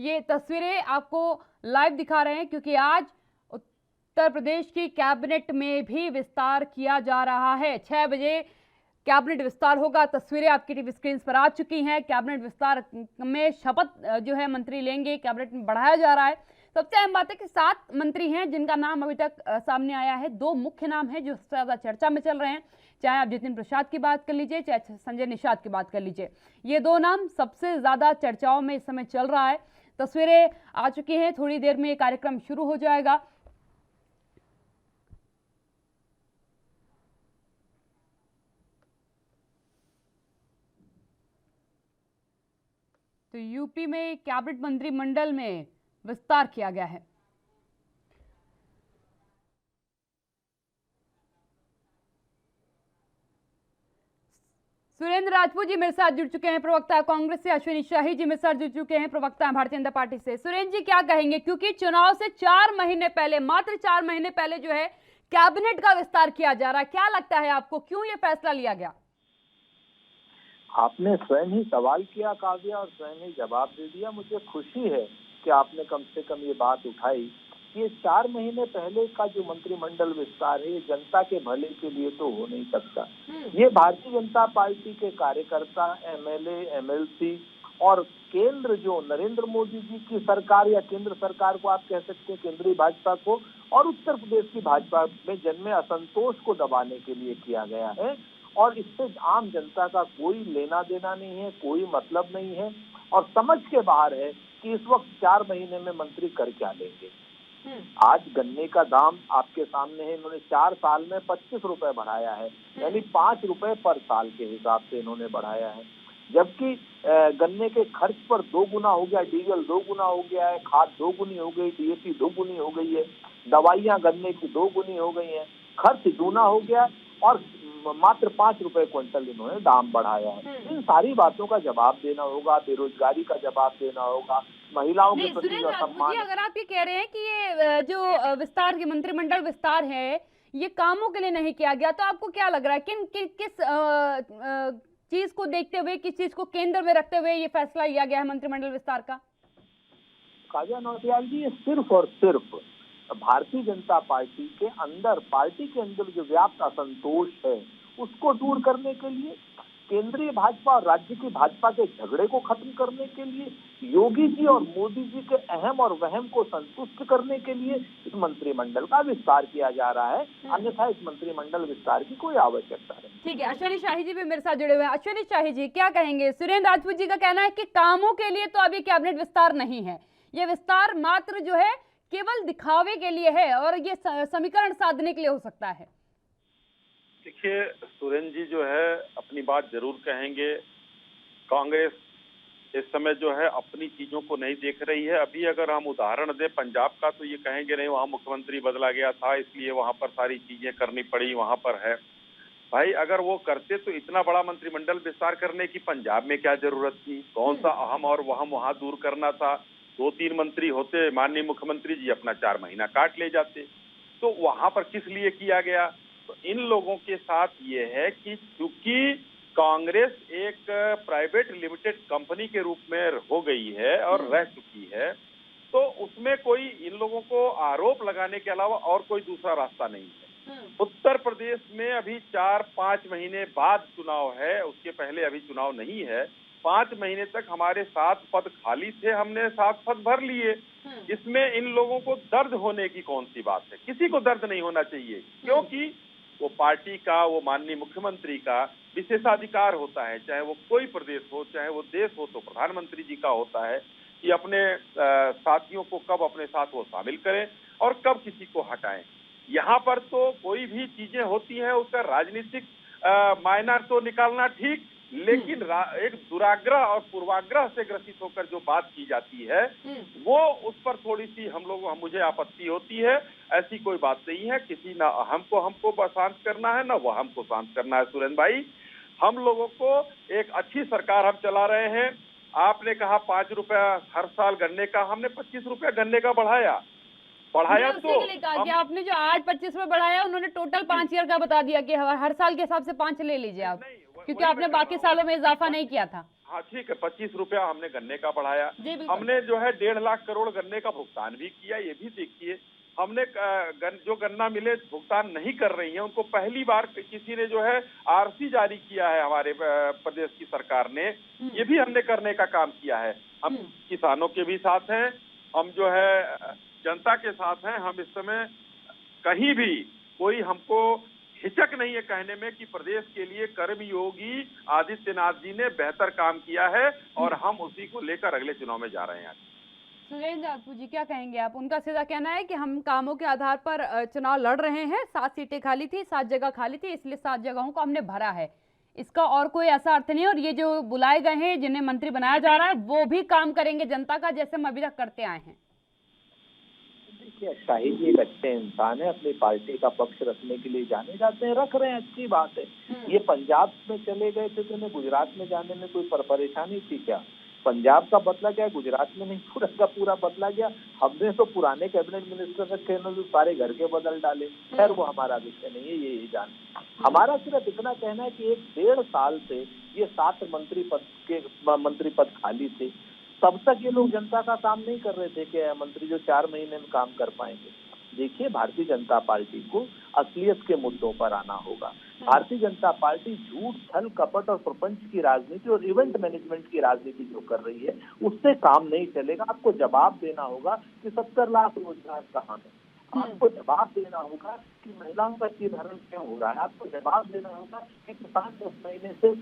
ये तस्वीरें आपको लाइव दिखा रहे हैं क्योंकि आज उत्तर प्रदेश की कैबिनेट में भी विस्तार किया जा रहा है। 6 बजे कैबिनेट विस्तार होगा। तस्वीरें आपकी टीवी स्क्रीन पर आ चुकी हैं। कैबिनेट विस्तार में शपथ जो है मंत्री लेंगे, कैबिनेट में बढ़ाया जा रहा है। सबसे अहम बात है कि 7 मंत्री हैं जिनका नाम अभी तक सामने आया है। 2 मुख्य नाम हैं जो सबसे ज्यादा चर्चा में चल रहे हैं, चाहे आप जितिन प्रसाद की बात कर लीजिए, चाहे संजय निषाद की बात कर लीजिए। ये 2 नाम सबसे ज्यादा चर्चाओं में इस समय चल रहा है। तस्वीरें आ चुकी हैं, थोड़ी देर में ये कार्यक्रम शुरू हो जाएगा। तो यूपी में कैबिनेट मंत्रिमंडल में विस्तार किया गया है। सुरेंद्र राजपूत जी मेरे साथ जुड़ चुके हैं, प्रवक्ता कांग्रेस से। अश्विनी शाही जी मेरे साथ जुड़ चुके हैं, प्रवक्ता भारतीय जनता पार्टी से। सुरेंद्र जी क्या कहेंगे, क्योंकि चुनाव से 4 महीने पहले, मात्र 4 महीने पहले जो है कैबिनेट का विस्तार किया जा रहा है। क्या लगता है आपको, क्यों ये फैसला लिया गया? आपने स्वयं ही सवाल किया काव्या और स्वयं ही जवाब दे दिया। मुझे खुशी है कि आपने कम से कम ये बात उठाई। ये 4 महीने पहले का जो मंत्रिमंडल विस्तार है, ये जनता के भले के लिए तो हो नहीं सकता। ये भारतीय जनता पार्टी के कार्यकर्ता, एमएलए, एमएलसी और केंद्र जो नरेंद्र मोदी जी की सरकार या केंद्र सरकार को आप कह सकते हैं, केंद्रीय भाजपा को, और उत्तर प्रदेश की भाजपा में जन्मे असंतोष को दबाने के लिए किया गया है। और इससे आम जनता का कोई लेना देना नहीं है, कोई मतलब नहीं है और समझ के बाहर है कि इस वक्त 4 महीने में मंत्री कर क्या लेंगे। आज गन्ने का दाम आपके सामने है, इन्होंने 4 साल में 25 रुपए बढ़ाया है, यानी 5 रुपए पर साल के हिसाब से इन्होंने बढ़ाया है। जबकि गन्ने के खर्च पर 2 गुना हो गया, डीजल 2 गुना हो गया है, खाद 2 गुनी हो गई, डीएपी 2 गुनी हो गई है, दवाइयां गन्ने की 2 गुनी हो गई है, खर्च दूना हो गया और मात्र 5 रुपए क्विंटल इन्होंने दाम बढ़ाया है। इन सारी बातों का जवाब देना होगा, बेरोजगारी का जवाब देना होगा, महिलाओं के प्रति जो सम्मान। अगर आप ये कह रहे हैं कि ये जो विस्तार की मंत्रिमंडल विस्तार है ये कामों के लिए नहीं किया गया, तो आपको क्या लग रहा है किस चीज को देखते हुए, किस चीज को केंद्र में रखते हुए ये फैसला लिया गया है मंत्रिमंडल विस्तार का? काव्या नौटियाल जी, ये सिर्फ और सिर्फ भारतीय जनता पार्टी के अंदर, पार्टी के अंदर जो व्याप्त असंतोष है उसको दूर करने के लिए, केंद्रीय भाजपा और राज्य की भाजपा के झगड़े को खत्म करने के लिए, योगी जी और मोदी जी के अहम और वहम को संतुष्ट करने के लिए इस मंत्रिमंडल का विस्तार किया जा रहा है। अन्यथा इस मंत्रिमंडल विस्तार की कोई आवश्यकता नहीं। ठीक है, अश्विनी शाही जी भी मेरे साथ जुड़े हुए हैं। अश्विनी शाही जी क्या कहेंगे? सुरेंद्र राजपूत जी का कहना है कि कामों के लिए तो अभी कैबिनेट विस्तार नहीं है, ये विस्तार मात्र जो है केवल दिखावे के लिए है और ये समीकरण साधने के लिए हो सकता है। देखिए, सुरेंद्र जी जो है अपनी बात जरूर कहेंगे। कांग्रेस इस समय जो है अपनी चीजों को नहीं देख रही है। अभी अगर हम उदाहरण दें पंजाब का, तो ये कहेंगे नहीं वहां मुख्यमंत्री बदला गया था इसलिए वहां पर सारी चीजें करनी पड़ी, वहां पर है। भाई अगर वो करते तो इतना बड़ा मंत्रिमंडल विस्तार करने की पंजाब में क्या जरूरत थी? कौन सा अहम और वहम वहां दूर करना था? 2-3 मंत्री होते, माननीय मुख्यमंत्री जी अपना 4 महीना काट ले जाते। तो वहां पर किस लिए किया गया? तो इन लोगों के साथ ये है कि चूंकि कांग्रेस एक प्राइवेट लिमिटेड कंपनी के रूप में हो गई है और रह चुकी है, तो उसमें कोई इन लोगों को आरोप लगाने के अलावा और कोई दूसरा रास्ता नहीं है। उत्तर प्रदेश में अभी 4-5 महीने बाद चुनाव है, उसके पहले अभी चुनाव नहीं है। 5 महीने तक हमारे 7 पद खाली थे, हमने 7 पद भर लिए। इसमें इन लोगों को दर्द होने की कौन सी बात है? किसी को दर्द नहीं होना चाहिए, क्योंकि वो पार्टी का, वो माननीय मुख्यमंत्री का विशेषाधिकार होता है, चाहे वो कोई प्रदेश हो, चाहे वो देश हो, तो प्रधानमंत्री जी का होता है कि अपने साथियों को कब अपने साथ वो शामिल करें और कब किसी को हटाएं। यहाँ पर तो कोई भी चीजें होती हैं उसका राजनीतिक मायना तो निकालना ठीक, लेकिन एक दुराग्रह और पूर्वाग्रह से ग्रसित होकर जो बात की जाती है वो उस पर थोड़ी सी मुझे आपत्ति होती है। ऐसी कोई बात नहीं है, किसी ना हमको शांत करना है ना वह हमको शांत करना है। सुरेंद्र भाई, हम लोगों को एक अच्छी सरकार हम चला रहे हैं। आपने कहा 5 रुपया हर साल गन्ने का, हमने 25 रुपया गन्ने का बढ़ाया तो आपने जो 8-25 में बढ़ाया, उन्होंने टोटल 5 ईयर का बता दिया कि हर साल के हिसाब से 5 ले लीजिए आप, क्योंकि आपने बाकी सालों में इजाफा नहीं किया था। हाँ ठीक है, 25 रुपया हमने गन्ने का बढ़ाया। जी बिल्कुल। हमने जो है 1.5 लाख करोड़ गन्ने का भुगतान भी किया। ये भी देखिए, हमने जो गन्ना मिले भुगतान नहीं कर रही हैं, उनको पहली बार किसी ने जो है आरसी जारी किया है हमारे प्रदेश की सरकार ने। ये भी हमने करने का काम किया है। हम किसानों के भी साथ हैं, हम जो है जनता के साथ हैं। हम इस समय कहीं भी कोई हमको हिचक नहीं है कहने में कि प्रदेश के लिए कर्मयोगी आदित्यनाथ जी ने बेहतर काम किया है और हम उसी को लेकर अगले चुनाव में जा रहे हैं। सुरेंद्र राजपूत जी, क्या कहेंगे आप? उनका सीधा कहना है कि हम कामों के आधार पर चुनाव लड़ रहे हैं। 7 सीटें खाली थी, 7 जगह खाली थी, इसलिए 7 जगहों को हमने भरा है। इसका और कोई ऐसा अर्थ नहीं है। और ये जो बुलाए गए हैं, जिन्हें मंत्री बनाया जा रहा है, वो भी काम करेंगे जनता का, जैसे हम अभी तक करते आए हैं। देखिए, शाही जी एक अच्छे इंसान है, अपनी पार्टी का पक्ष रखने के लिए जाने जाते हैं, रख रहे हैं, अच्छी बात है। ये पंजाब में चले गए थे तो उन्हें गुजरात में जाने में कोई परेशानी थी क्या? पंजाब का बदला गया, गुजरात में नहीं पूरा का पूरा बदला गया। हमने तो पुराने कैबिनेट मिनिस्टर रखे, तो सारे घर के बदल डाले। खैर वो हमारा विषय नहीं है, ये जान। हमारा सिर्फ इतना कहना है कि 1-1.5 साल से ये 7 मंत्री पद खाली थे। तब तक ये लोग जनता का काम नहीं कर रहे थे कि मंत्री जो 4 महीने में काम कर पाएंगे। देखिए, भारतीय जनता पार्टी को असलियत के मुद्दों पर आना होगा। भारतीय जनता पार्टी झूठ, छल, कपट और प्रपंच की राजनीति और इवेंट मैनेजमेंट की राजनीति जो कर रही है, उससे काम नहीं चलेगा। आपको जवाब देना होगा कि 70 लाख रोजगार कहाँ है। आपको जवाब देना होगा कि महिलाओं का निर्धारण क्यों हो रहा है। आपको जवाब देना होगा कि किसान 10 महीने से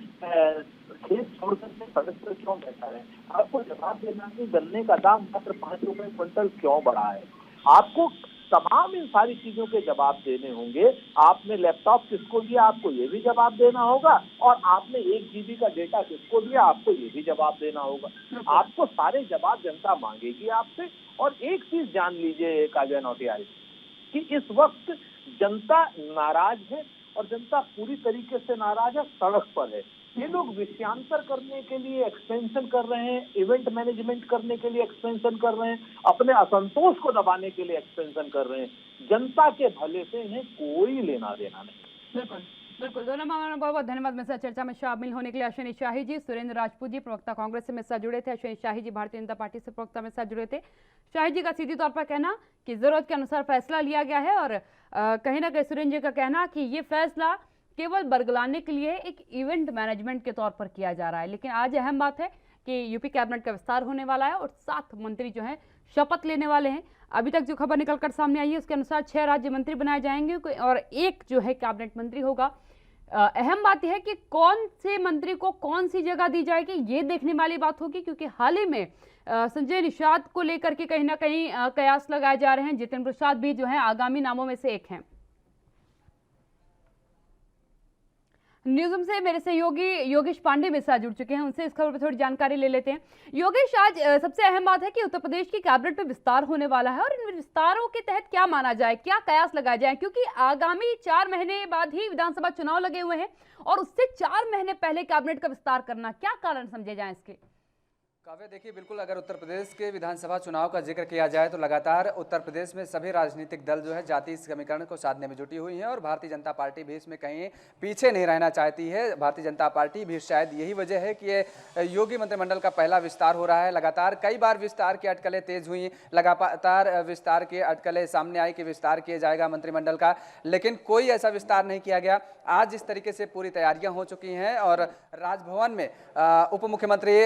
खेत छोड़कर के सड़क पर क्यों बैठा है। आपको जवाब देना है कि गन्ने का दाम मात्र 5 रुपए क्विंटल क्यों बढ़ा है। आपको तमाम इन सारी चीजों के जवाब देने होंगे। आपने लैपटॉप किसको दिया, आपको ये भी जवाब देना होगा। और आपने 1 GB का डेटा किसको दिया, आपको ये भी जवाब देना होगा। आपको सारे जवाब जनता मांगेगी आपसे। और एक चीज जान लीजिए काव्या नौटियाल, कि इस वक्त जनता नाराज है और जनता पूरी तरीके से नाराज है, सड़क पर है। ये लोग विषयांतर करने के लिए एक्सपेंशन कर रहे हैं, इवेंट मैनेजमेंट करने के लिए एक्सपेंशन कर रहे हैं, अपने असंतोष को दबाने के लिए एक्सपेंशन कर रहे हैं। जनता के भले से इन्हें कोई लेना देना नहीं। बिल्कुल बिल्कुल। दोनों मामलों में बहुत बहुत धन्यवाद मेरे साथ चर्चा में शामिल होने के लिए। अश्विनी शाही जी, सुरेंद्र राजपूत जी प्रवक्ता कांग्रेस से मेरे साथ जुड़े थे। अश्विनी शाही जी भारतीय जनता पार्टी से प्रवक्ता मेरे साथ जुड़े थे। शाही जी का सीधी तौर पर कहना कि जरूरत के अनुसार फैसला लिया गया है, और कहीं ना कहीं सुरेंद्र जी का कहना कि ये फैसला केवल बरगलाने के लिए एक इवेंट मैनेजमेंट के तौर पर किया जा रहा है। लेकिन आज अहम बात है कि यूपी कैबिनेट का विस्तार होने वाला है और 7 मंत्री जो हैं शपथ लेने वाले हैं। अभी तक जो खबर निकलकर सामने आई है उसके अनुसार 6 राज्य मंत्री बनाए जाएंगे और 1 जो है कैबिनेट मंत्री होगा। अहम बात यह है कि कौन से मंत्री को कौन सी जगह दी जाएगी, ये देखने वाली बात होगी, क्योंकि हाल ही में संजय निषाद को लेकर के कहीं ना कहीं कयास लगाए जा रहे हैं। जितेंद्र प्रसाद भी जो है आगामी नामों में से एक हैं। न्यूज़रूम से मेरे सहयोगी योगेश पांडे मेरे साथ जुड़ चुके हैं, उनसे इस खबर पर थोड़ी जानकारी ले लेते हैं। योगेश, आज सबसे अहम बात है कि उत्तर प्रदेश की कैबिनेट में विस्तार होने वाला है, और इन विस्तारों के तहत क्या माना जाए, क्या कयास लगाए जाए, क्योंकि आगामी 4 महीने बाद ही विधानसभा चुनाव लगे हुए हैं और उससे 4 महीने पहले कैबिनेट का विस्तार करना, क्या कारण समझे जाए इसके? काव्य, देखिए, बिल्कुल अगर उत्तर प्रदेश के विधानसभा चुनाव का जिक्र किया जाए तो लगातार उत्तर प्रदेश में सभी राजनीतिक दल जो है जातीय समीकरण को साधने में जुटी हुई हैं, और भारतीय जनता पार्टी भी इसमें कहीं पीछे नहीं रहना चाहती है। भारतीय जनता पार्टी भी शायद यही वजह है कि ये योगी मंत्रिमंडल का पहला विस्तार हो रहा है। लगातार कई बार विस्तार की अटकलें तेज हुई, लगातार विस्तार की अटकलें सामने आई कि विस्तार किया जाएगा मंत्रिमंडल का, लेकिन कोई ऐसा विस्तार नहीं किया गया। आज जिस तरीके से पूरी तैयारियां हो चुकी हैं और राजभवन में उप मुख्यमंत्री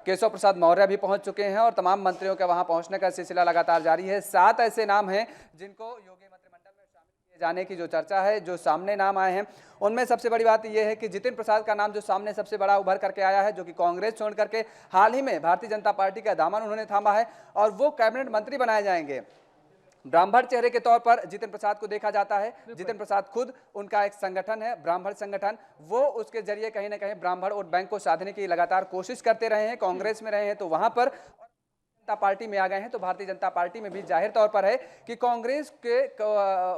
केशव प्रसाद मौर्य भी पहुंच चुके हैं और तमाम मंत्रियों के वहां पहुंचने का सिलसिला लगातार जारी है। 7 ऐसे नाम हैं जिनको योगी मंत्रिमंडल में शामिल किए जाने की जो चर्चा है, जो सामने नाम आए हैं, उनमें सबसे बड़ी बात यह है कि जितेंद्र प्रसाद का नाम जो सामने सबसे बड़ा उभर करके आया है, जो कि कांग्रेस छोड़ करके हाल ही में भारतीय जनता पार्टी का दामन उन्होंने थामा है और वो कैबिनेट मंत्री बनाए जाएंगे। ब्राह्मण चेहरे के तौर पर जितेंद्र प्रसाद को देखा जाता है। जितेंद्र प्रसाद खुद, उनका एक संगठन है ब्राह्मण संगठन, वो उसके जरिए कहीं ना कहीं ब्राह्मण वोट बैंक को साधने की लगातार कोशिश करते रहे हैं। कांग्रेस में रहे हैं तो वहां पर, जनता पार्टी में आ गए हैं तो भारतीय जनता पार्टी में भी जाहिर तौर पर है कि कांग्रेस के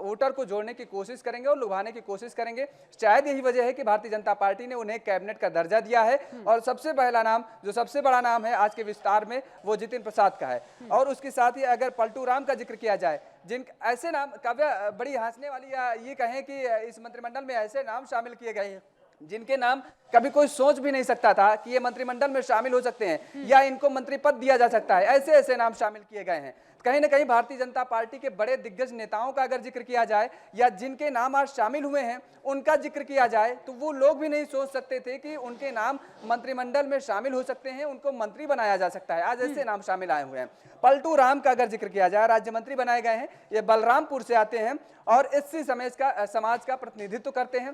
वोटर को जोड़ने की कोशिश करेंगे और लुभाने की कोशिश करेंगे। शायद यही वजह है कि भारतीय जनता पार्टी ने उन्हें कैबिनेट का दर्जा दिया है और सबसे पहला नाम, जो सबसे बड़ा नाम है आज के विस्तार में, वो जितेंद्र प्रसाद का है। और उसके साथ ही अगर पलटू राम का जिक्र किया जाए, जिन ऐसे नाम, काव्य बड़ी हंसने वाली या ये कहें कि इस मंत्रिमंडल में ऐसे नाम शामिल किए गए हैं जिनके नाम कभी कोई सोच भी नहीं सकता था कि ये मंत्रिमंडल में शामिल हो सकते हैं या इनको मंत्री पद दिया जा सकता है, ऐसे ऐसे नाम शामिल किए गए हैं। कहीं ना कहीं भारतीय जनता पार्टी के बड़े दिग्गज नेताओं का अगर जिक्र किया जाए या जिनके नाम आज शामिल हुए हैं उनका जिक्र किया जाए तो वो लोग भी नहीं सोच सकते थे कि उनके नाम मंत्रिमंडल में शामिल हो सकते हैं, उनको मंत्री बनाया जा सकता है। आज ऐसे नाम शामिल आए हुए हैं। पलटू राम का अगर जिक्र किया जाए, राज्य मंत्री बनाए गए हैं, ये बलरामपुर से आते हैं और एससी समाज का प्रतिनिधित्व करते हैं।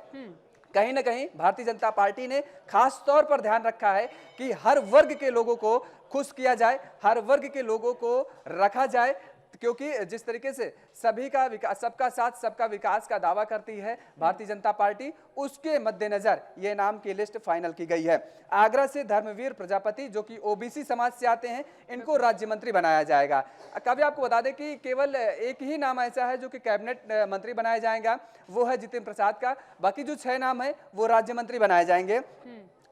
कहीं ना कहीं भारतीय जनता पार्टी ने खास तौर पर ध्यान रखा है कि हर वर्ग के लोगों को खुश किया जाए, हर वर्ग के लोगों को रखा जाए, क्योंकि जिस तरीके से सभी का विकास, सबका साथ सबका विकास का दावा करती है भारतीय जनता पार्टी, उसके मद्देनजर ये नाम की लिस्ट फाइनल की गई है। आगरा से धर्मवीर प्रजापति जो कि ओबीसी समाज से आते हैं, इनको राज्य मंत्री बनाया जाएगा। कभी आपको बता दें कि केवल एक ही नाम ऐसा है जो कि कैबिनेट मंत्री बनाया जाएगा, वो है जितिन प्रसाद का। बाकी जो 6 नाम है वो राज्य मंत्री बनाए जाएंगे।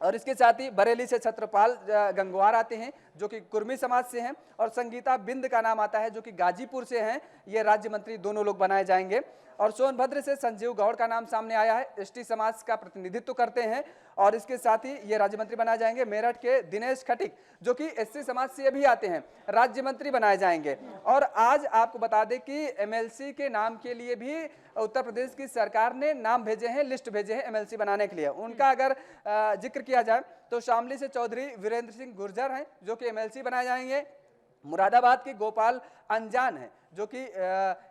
और इसके साथ ही बरेली से छत्रपाल गंगवार आते हैं जो कि कुर्मी समाज से हैं, और संगीता बिंद का नाम आता है जो कि गाजीपुर से हैं, ये राज्य मंत्री दोनों लोग बनाए जाएंगे। और सोनभद्र से संजीव गौड़ का नाम सामने आया है, एसटी समाज का प्रतिनिधित्व करते हैं और इसके साथ ही ये राज्य मंत्री बनाए जाएंगे। मेरठ के दिनेश खटिक जो कि एससी समाज से भी आते हैं, राज्य मंत्री बनाए जाएंगे। और आज आपको बता दें कि एमएलसी के नाम के लिए भी उत्तर प्रदेश की सरकार ने नाम भेजे हैं, लिस्ट भेजे हैं एमएलसी बनाने के लिए। उनका अगर जिक्र किया जाए तो शामली से चौधरी वीरेंद्र सिंह गुर्जर हैं जो कि एमएलसी बनाए जाएंगे। मुरादाबाद के गोपाल अंजान है जो कि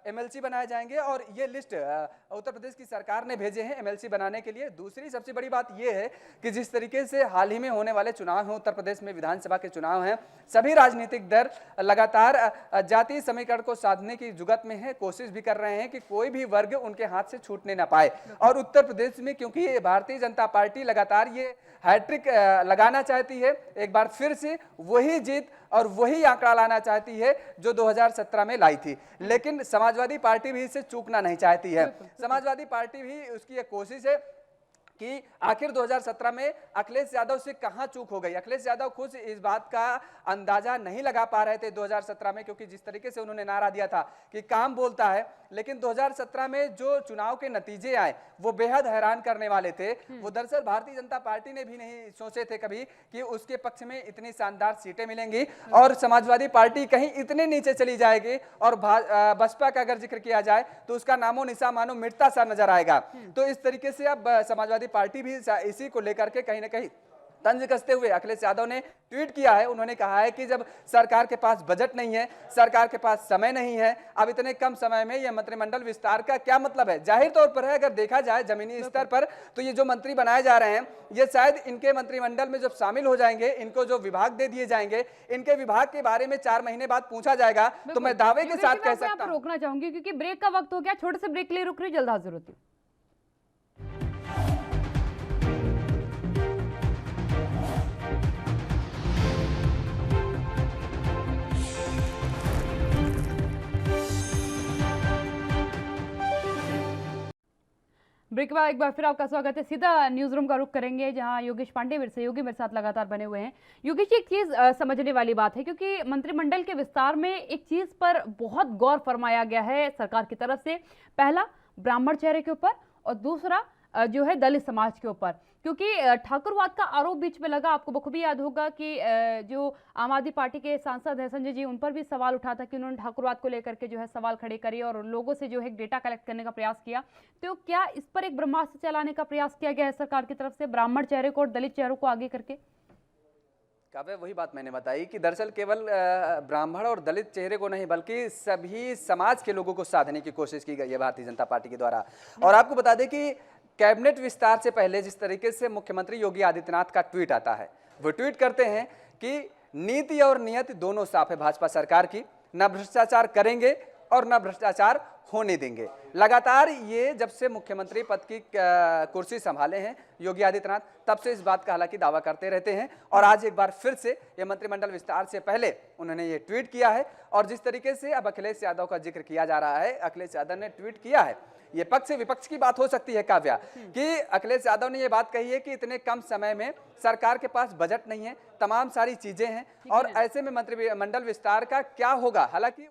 एमएलसी बनाए जाएंगे और ये लिस्ट उत्तर प्रदेश की सरकार ने भेजे हैं एमएलसी बनाने के लिए। दूसरी सबसे बड़ी बात ये है कि जिस तरीके से हाल ही में होने वाले चुनाव हैं, उत्तर प्रदेश में विधानसभा के चुनाव हैं, सभी राजनीतिक दल लगातार जातीय समीकरण को साधने की जुगत में है, कोशिश भी कर रहे हैं कि कोई भी वर्ग उनके हाथ से छूटने ना पाए। और उत्तर प्रदेश में क्योंकि भारतीय जनता पार्टी लगातार ये हैट्रिक लगाना चाहती है, एक बार फिर से वही जीत और वही आंकड़ा लाना चाहती है जो 2017 में लाई थी, लेकिन समाजवादी पार्टी भी इससे चूकना नहीं चाहती है। समाजवादी पार्टी भी उसकी एक कोशिश है कि आखिर 2017 में अखिलेश यादव से कहां चूक हो गई। अखिलेश यादव खुद इस बात का अंदाजा नहीं लगा पा रहे थे 2017 में, क्योंकि जिस तरीके से उन्होंने नारा दिया था कि काम बोलता है, लेकिन 2017 में जो चुनाव के नतीजे आए वो बेहद हैरान करने वाले थे। वो दरअसल भारतीय जनता पार्टी ने भी नहीं सोचे थे कभी कि उसके पक्ष में इतनी शानदार सीटें मिलेंगी और समाजवादी पार्टी कहीं इतने नीचे चली जाएगी। और बसपा का अगर जिक्र किया जाए तो उसका नामो निशा मानो मिटता सा नजर आएगा। तो इस तरीके से अब समाजवादी पार्टी भी इसी को लेकर के कहीं ना कहीं तंज कसते हुए अखिलेश यादव ने ट्वीट किया है। उन्होंने कहा है कि जब सरकार के पास बजट नहीं है, सरकार के पास समय नहीं है, अब इतने कम समय में यह मंत्रिमंडल विस्तार का क्या मतलब है। जाहिर तौर पर है, अगर देखा जाए जमीनी स्तर पर तो ये जो मंत्री बनाए जा रहे हैं ये शायद इनके मंत्रिमंडल में जब शामिल हो जाएंगे, इनको जो विभाग दे दिए जाएंगे, इनके विभाग के बारे में 4 महीने बाद पूछा जाएगा तो मैं दावे के साथ कह सकता हूं। रोकना चाहूंगी क्योंकि ब्रेक का वक्त हो गया, छोटे से ब्रेक के लिए रुक रही, जल्द हाजिर होती हूं। ब्रेक के बाद एक बार फिर आपका स्वागत है। सीधा न्यूज रूम का रुख करेंगे जहां योगेश पांडे मेरे सहयोगी मेरे साथ लगातार बने हुए हैं। योगेश जी, एक चीज समझने वाली बात है क्योंकि मंत्रिमंडल के विस्तार में एक चीज पर बहुत गौर फरमाया गया है सरकार की तरफ से। पहला ब्राह्मण चेहरे के ऊपर और दूसरा जो है दलित समाज के ऊपर, क्योंकि ठाकुरवाद का आरोप बीच में लगा। आपको बखूबी याद होगा कि जो आम आदमी पार्टी के सांसद है संजय जी, उन पर भी सवाल उठा था कि उन्होंने ठाकुरवाद को लेकर के जो है सवाल खड़े करे और लोगों से जो है डेटा कलेक्ट करने का प्रयास किया। तो क्या इस पर एक ब्रह्मास्त्र चलाने का प्रयास किया गया है सरकार की तरफ से, ब्राह्मण चेहरे को और दलित चेहरों को आगे करके? काव्य, वही बात मैंने बताई कि दरअसल केवल ब्राह्मण और दलित चेहरे को नहीं बल्कि सभी समाज के लोगों को साधने की कोशिश की गई है भारतीय जनता पार्टी के द्वारा। और आपको बता दें कि कैबिनेट विस्तार से पहले जिस तरीके से मुख्यमंत्री योगी आदित्यनाथ का ट्वीट आता है, वो ट्वीट करते हैं कि नीति और नियति दोनों साफ है भाजपा सरकार की, न भ्रष्टाचार करेंगे और न भ्रष्टाचार होने देंगे। लगातार ये जब से मुख्यमंत्री पद की कुर्सी संभाले हैं योगी आदित्यनाथ, तब से इस बात का हालांकि दावा करते रहते हैं। और आज एक बार फिर से ये मंत्रिमंडल विस्तार से पहले उन्होंने ये ट्वीट किया है। और जिस तरीके से अब अखिलेश यादव का जिक्र किया जा रहा है, अखिलेश यादव ने ट्वीट किया है, ये पक्ष विपक्ष की बात हो सकती है काव्या, कि अखिलेश यादव ने ये बात कही है कि इतने कम समय में सरकार के पास बजट नहीं है, तमाम सारी चीजें हैं और ऐसे में मंत्रिमंडल विस्तार का क्या होगा। हालांकि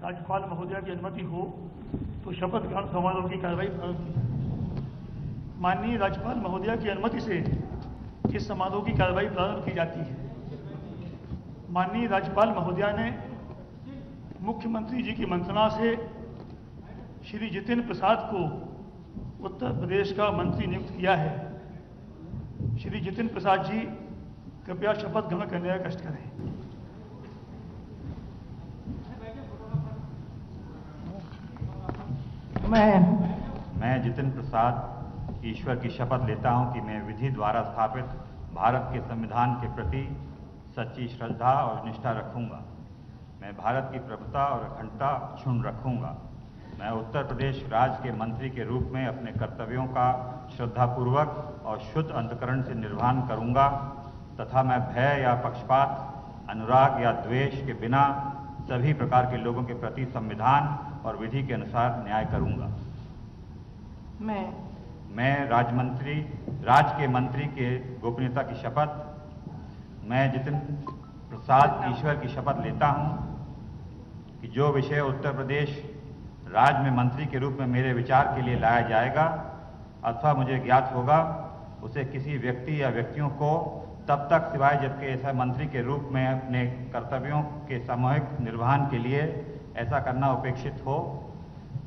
राज्यपाल महोदया की अनुमति हो तो शपथ ग्रहण समारोह की कार्रवाई प्रारंभ की जाए। माननीय राज्यपाल महोदया की अनुमति से इस समारोह की कार्रवाई प्रारंभ की जाती है। माननीय राज्यपाल महोदया ने मुख्यमंत्री जी की मंत्रणा से श्री जितेंद्र प्रसाद को उत्तर प्रदेश का मंत्री नियुक्त किया है। श्री जितेंद्र प्रसाद जी कृपया शपथ ग्रहण करने का कष्ट करें। मैं जितेंद्र प्रसाद ईश्वर की शपथ लेता हूं कि मैं विधि द्वारा स्थापित भारत के संविधान के प्रति सच्ची श्रद्धा और निष्ठा रखूंगा। मैं भारत की प्रभुता और अखंडता अक्षुण्ण रखूंगा। मैं उत्तर प्रदेश राज्य के मंत्री के रूप में अपने कर्तव्यों का श्रद्धापूर्वक और शुद्ध अंतःकरण से निर्वहन करूंगा तथा मैं भय या पक्षपात, अनुराग या द्वेष के बिना सभी प्रकार के लोगों के प्रति संविधान और विधि के अनुसार न्याय करूंगा। मैं राज्य के मंत्री के गोपनीयता की शपथ, मैं जितेंद्र प्रसाद ईश्वर की शपथ लेता हूं कि जो विषय उत्तर प्रदेश राज्य में मंत्री के रूप में मेरे विचार के लिए लाया जाएगा अथवा मुझे ज्ञात होगा, उसे किसी व्यक्ति या व्यक्तियों को तब तक सिवाय जबकि ऐसा मंत्री के रूप में अपने कर्तव्यों के सामूहिक निर्वहन के लिए ऐसा करना अपेक्षित हो,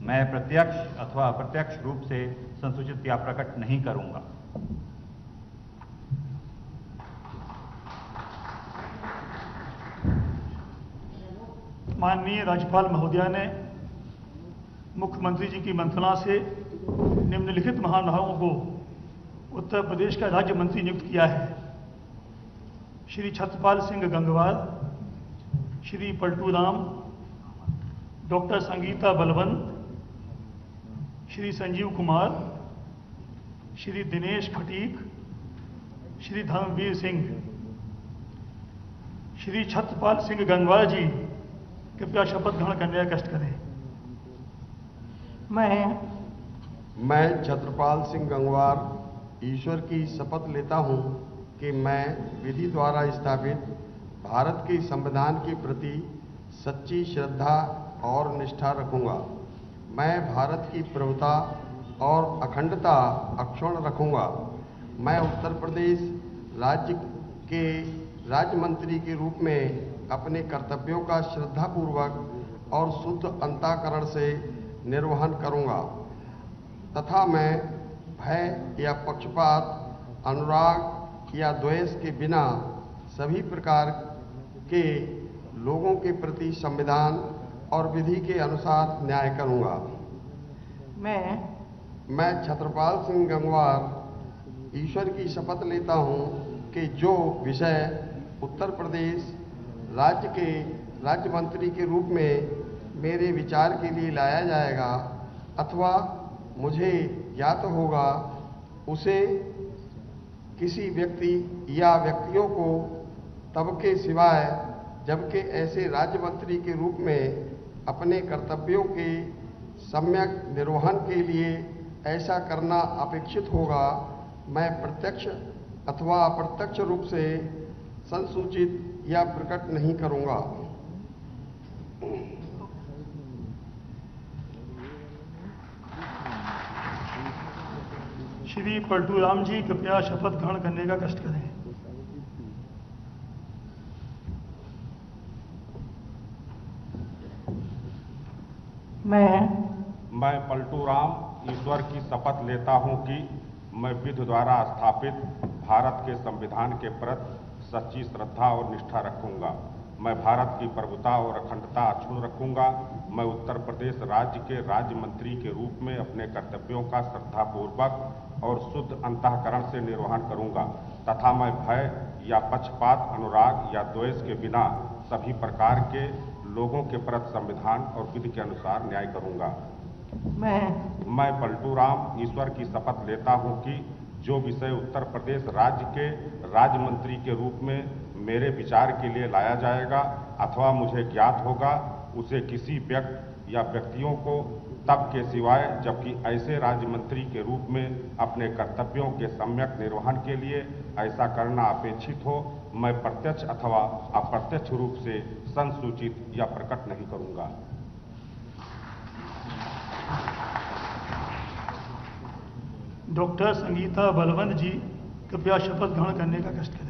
मैं प्रत्यक्ष अथवा अप्रत्यक्ष रूप से संसूचित या प्रकट नहीं करूंगा। माननीय राज्यपाल महोदया ने मुख्यमंत्री जी की मंत्रणा से निम्नलिखित महानुभावों को उत्तर प्रदेश का राज्य मंत्री नियुक्त किया है। श्री छत्रपाल सिंह गंगवार, श्री पलटू राम, डॉक्टर संगीता बलवंत, श्री संजीव कुमार, श्री दिनेश फटीक, श्री धर्मवीर सिंह। श्री छत्रपाल सिंह गंगवार जी कृपया शपथ ग्रहण करने का कष्ट करें। मैं छत्रपाल सिंह गंगवार ईश्वर की शपथ लेता हूं कि मैं विधि द्वारा स्थापित भारत के संविधान के प्रति सच्ची श्रद्धा और निष्ठा रखूंगा। मैं भारत की प्रभुता और अखंडता अक्षुण्ण रखूंगा। मैं उत्तर प्रदेश राज्य के राज्य मंत्री के रूप में अपने कर्तव्यों का श्रद्धापूर्वक और शुद्ध अंतःकरण से निर्वहन करूंगा तथा मैं भय या पक्षपात, अनुराग या द्वेष के बिना सभी प्रकार के लोगों के प्रति संविधान और विधि के अनुसार न्याय करूंगा। मैं छत्रपाल सिंह गंगवार ईश्वर की शपथ लेता हूं कि जो विषय उत्तर प्रदेश राज्य के राज्य मंत्री के रूप में मेरे विचार के लिए लाया जाएगा अथवा मुझे ज्ञात होगा, उसे किसी व्यक्ति या व्यक्तियों को तब के सिवाय जबकि ऐसे राज्य मंत्री के रूप में अपने कर्तव्यों के सम्यक निर्वहन के लिए ऐसा करना अपेक्षित होगा, मैं प्रत्यक्ष अथवा अप्रत्यक्ष रूप से संसूचित या प्रकट नहीं करूंगा। श्री पलटू राम जी कृपया शपथ ग्रहण करने का कष्ट करें। मैं पलटू राम ईश्वर की शपथ लेता हूं कि मैं विधि द्वारा स्थापित भारत के संविधान के प्रति सच्ची श्रद्धा और निष्ठा रखूंगा। मैं भारत की प्रभुता और अखंडता अक्षुण्ण रखूंगा। मैं उत्तर प्रदेश राज्य के राज्य मंत्री के रूप में अपने कर्तव्यों का श्रद्धापूर्वक और शुद्ध अंतःकरण से निर्वहन करूंगा तथा मैं भय या पक्षपात, अनुराग या द्वेष के बिना सभी प्रकार के लोगों के प्रति संविधान और विधि के अनुसार न्याय करूंगा। मैं पलटू राम ईश्वर की शपथ लेता हूं कि जो विषय उत्तर प्रदेश राज्य के राज्य मंत्री के रूप में मेरे विचार के लिए लाया जाएगा अथवा मुझे ज्ञात होगा, उसे किसी व्यक्ति या व्यक्तियों को तब के सिवाय जबकि ऐसे राज्य मंत्री के रूप में अपने कर्तव्यों के सम्यक निर्वहन के लिए ऐसा करना अपेक्षित हो, मैं प्रत्यक्ष अथवा अप्रत्यक्ष रूप से संसूचित या प्रकट नहीं करूंगा। डॉक्टर संगीता बलवंत जी कृपया शपथ ग्रहण करने का कष्ट करें।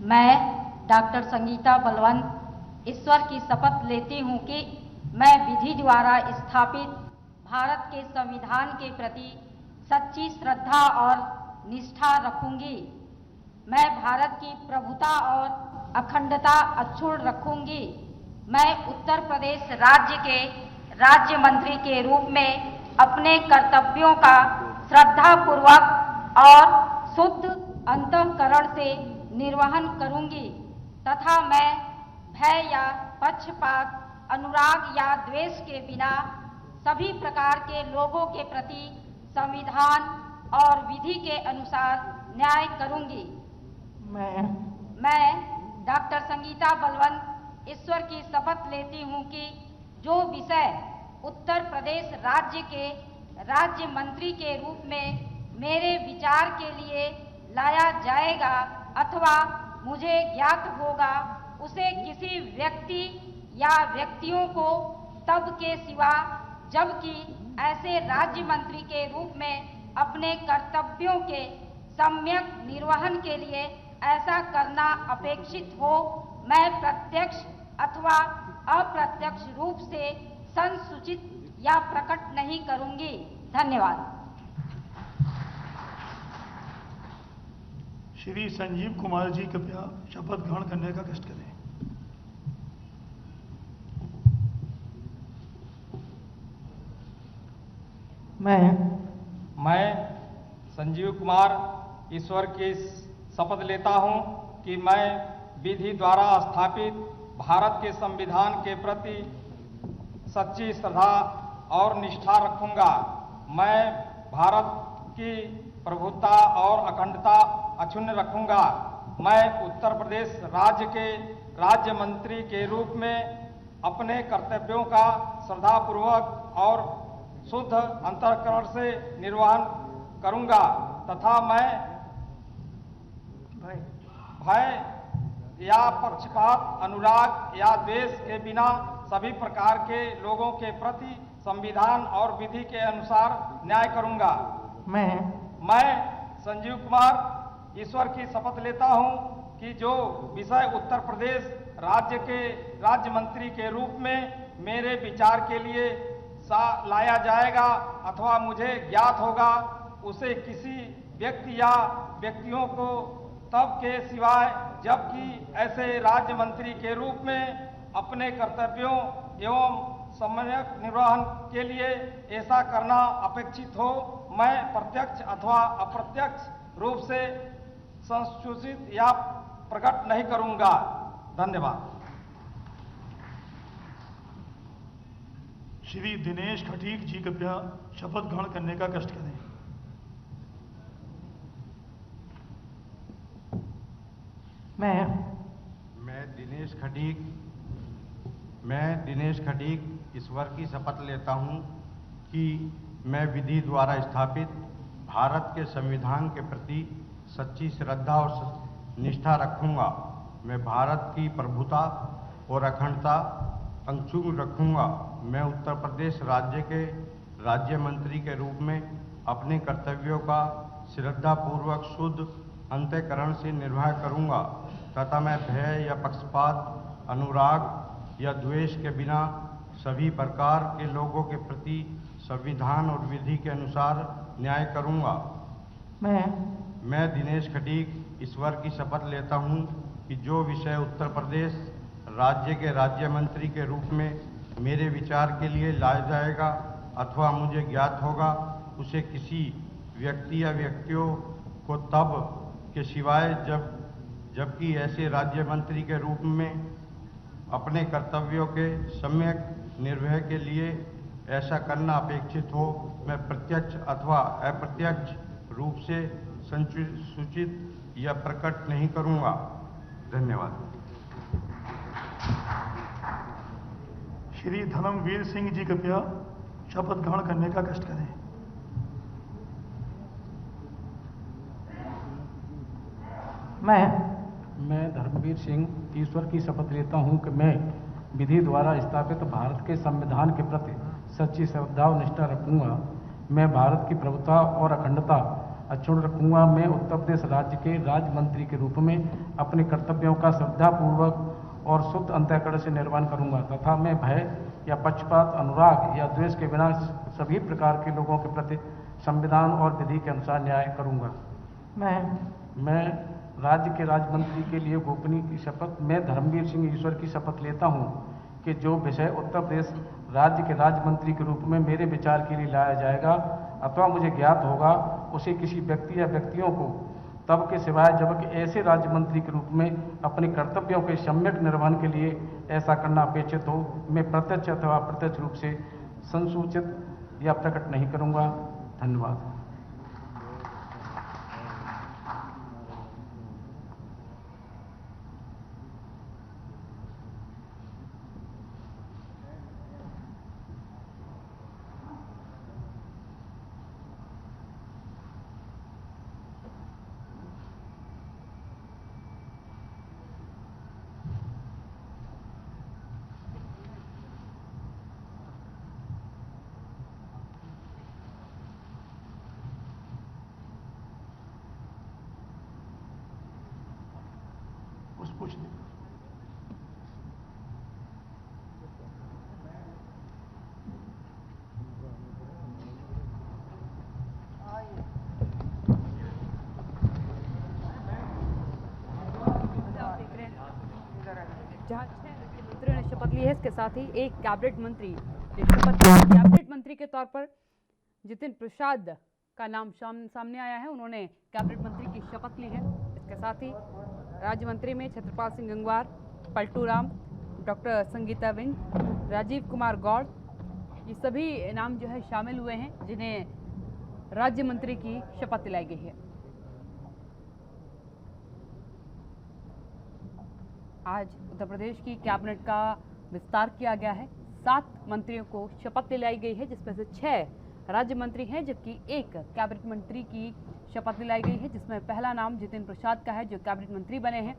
मैं डॉक्टर संगीता बलवंत ईश्वर की शपथ लेती हूँ कि मैं विधि द्वारा स्थापित भारत के संविधान के प्रति सच्ची श्रद्धा और निष्ठा रखूंगी। मैं भारत की प्रभुता और अखंडता अक्षुण्ण रखूंगी। मैं उत्तर प्रदेश राज्य के राज्य मंत्री के रूप में अपने कर्तव्यों का श्रद्धापूर्वक और शुद्ध अंतःकरण से निर्वहन करूंगी तथा मैं भय या पक्षपात, अनुराग या द्वेष के बिना सभी प्रकार के लोगों के प्रति संविधान और विधि के अनुसार न्याय करूंगी। मैं डॉक्टर संगीता बलवंत ईश्वर की शपथ लेती हूँ कि जो विषय उत्तर प्रदेश राज्य के राज्य मंत्री के रूप में मेरे विचार के लिए लाया जाएगा अथवा मुझे ज्ञात होगा, उसे किसी व्यक्ति या व्यक्तियों को तब के सिवा जबकि ऐसे राज्य मंत्री के रूप में अपने कर्तव्यों के सम्यक निर्वहन के लिए ऐसा करना अपेक्षित हो, मैं प्रत्यक्ष अथवा अप्रत्यक्ष रूप से संसूचित या प्रकट नहीं करूंगी। धन्यवाद। श्री संजीव कुमार जी कृपया शपथ ग्रहण करने का कष्ट करें। मैं संजीव कुमार ईश्वर की शपथ लेता हूं कि मैं विधि द्वारा स्थापित भारत के संविधान के प्रति सच्ची श्रद्धा और निष्ठा रखूंगा। मैं भारत की प्रभुता और अखंडता अक्षुण्ण रखूंगा। मैं उत्तर प्रदेश राज्य के राज्य मंत्री के रूप में अपने कर्तव्यों का श्रद्धापूर्वक और शुद्ध अंतःकरण से निर्वहन करूंगा तथा मैं भय या पक्षपात, अनुराग या द्वेष के बिना सभी प्रकार के लोगों के प्रति संविधान और विधि के अनुसार न्याय करूंगा। मैं संजीव कुमार ईश्वर की शपथ लेता हूं कि जो विषय उत्तर प्रदेश राज्य के राज्य मंत्री के रूप में मेरे विचार के लिए लाया जाएगा अथवा मुझे ज्ञात होगा, उसे किसी व्यक्ति या व्यक्तियों को तब के सिवाय जबकि ऐसे राज्य मंत्री के रूप में अपने कर्तव्यों एवं सम्यक निर्वहन के लिए ऐसा करना अपेक्षित हो, मैं प्रत्यक्ष अथवा अप्रत्यक्ष रूप से संसूचित या प्रकट नहीं करूंगा। धन्यवाद। श्री दिनेश खटीक जी कृपया शपथ ग्रहण करने का कष्ट करें। मैं दिनेश खटीक ईश्वर की शपथ लेता हूं कि मैं विधि द्वारा स्थापित भारत के संविधान के प्रति सच्ची श्रद्धा और निष्ठा रखूंगा। मैं भारत की प्रभुता और अखंडता अक्षुण्ण रखूंगा। मैं उत्तर प्रदेश राज्य के राज्य मंत्री के रूप में अपने कर्तव्यों का श्रद्धापूर्वक शुद्ध अंतःकरण से निर्वाह करूंगा तथा मैं भय या पक्षपात, अनुराग या द्वेष के बिना सभी प्रकार के लोगों के प्रति संविधान और विधि के अनुसार न्याय करूंगा। मैं दिनेश खटीक ईश्वर की शपथ लेता हूं कि जो विषय उत्तर प्रदेश राज्य के राज्य मंत्री के रूप में मेरे विचार के लिए लाया जाएगा अथवा मुझे ज्ञात होगा, उसे किसी व्यक्ति या व्यक्तियों को तब के सिवाय जबकि ऐसे राज्य मंत्री के रूप में अपने कर्तव्यों के सम्यक निर्वहन के लिए ऐसा करना अपेक्षित हो, मैं प्रत्यक्ष अथवा अप्रत्यक्ष रूप से संसूचित या प्रकट नहीं करूंगा। धन्यवाद। श्री धर्मवीर सिंह जी कृपया शपथ ग्रहण करने का कष्ट करें। मैं धर्मवीर सिंह ईश्वर की शपथ लेता हूं कि मैं विधि द्वारा स्थापित भारत के संविधान के प्रति सच्ची श्रद्धा और निष्ठा रखूंगा। मैं भारत की प्रभुता और अखंडता अक्षुण्ण रखूंगा। मैं उत्तर प्रदेश राज्य के राज्य मंत्री के रूप में अपने कर्तव्यों का श्रद्धापूर्वक और शुद्ध अंतःकरण से निर्वहन करूंगा तथा मैं भय या पक्षपात, अनुराग या द्वेष के बिना सभी प्रकार के लोगों के प्रति संविधान और विधि के अनुसार न्याय करूंगा। मैं राज्य के राज्य मंत्री के लिए गोपनीय की शपथ मैं धर्मवीर सिंह ईश्वर की शपथ लेता हूं कि जो विषय उत्तर प्रदेश राज्य के राज्य मंत्री के रूप में मेरे विचार के लिए लाया जाएगा अथवा मुझे ज्ञात होगा उसे किसी व्यक्ति या व्यक्तियों को तब के सिवाय जबकि ऐसे राज्य मंत्री के रूप में अपने कर्तव्यों के सम्यक निर्वहन के लिए ऐसा करना अपेक्षित हो मैं प्रत्यक्ष अथवा अप्रत्यक्ष रूप से संसूचित या प्रकट नहीं करूंगा। धन्यवाद। जहाँ 6 मंत्रियों ने शपथ ली है, इसके साथ ही एक कैबिनेट मंत्री ने शपथ ली। कैबिनेट मंत्री के तौर पर जितिन प्रसाद का नाम सामने आया है, उन्होंने कैबिनेट मंत्री की शपथ ली है। इसके साथ ही राज्य मंत्री में छत्रपाल सिंह गंगवार, पलटू राम, डॉक्टर संगीता विंज, राजीव कुमार गौड़, ये सभी नाम जो है शामिल हुए हैं जिन्हें राज्य मंत्री की शपथ दिलाई गई है। आज उत्तर प्रदेश की कैबिनेट का विस्तार किया गया है। 7 मंत्रियों को शपथ दिलाई गई है, जिसमें से 6 राज्य मंत्री हैं, जबकि एक कैबिनेट मंत्री की शपथ दिलाई गई है, जिसमें पहला नाम जितिन प्रसाद का है जो कैबिनेट मंत्री बने हैं।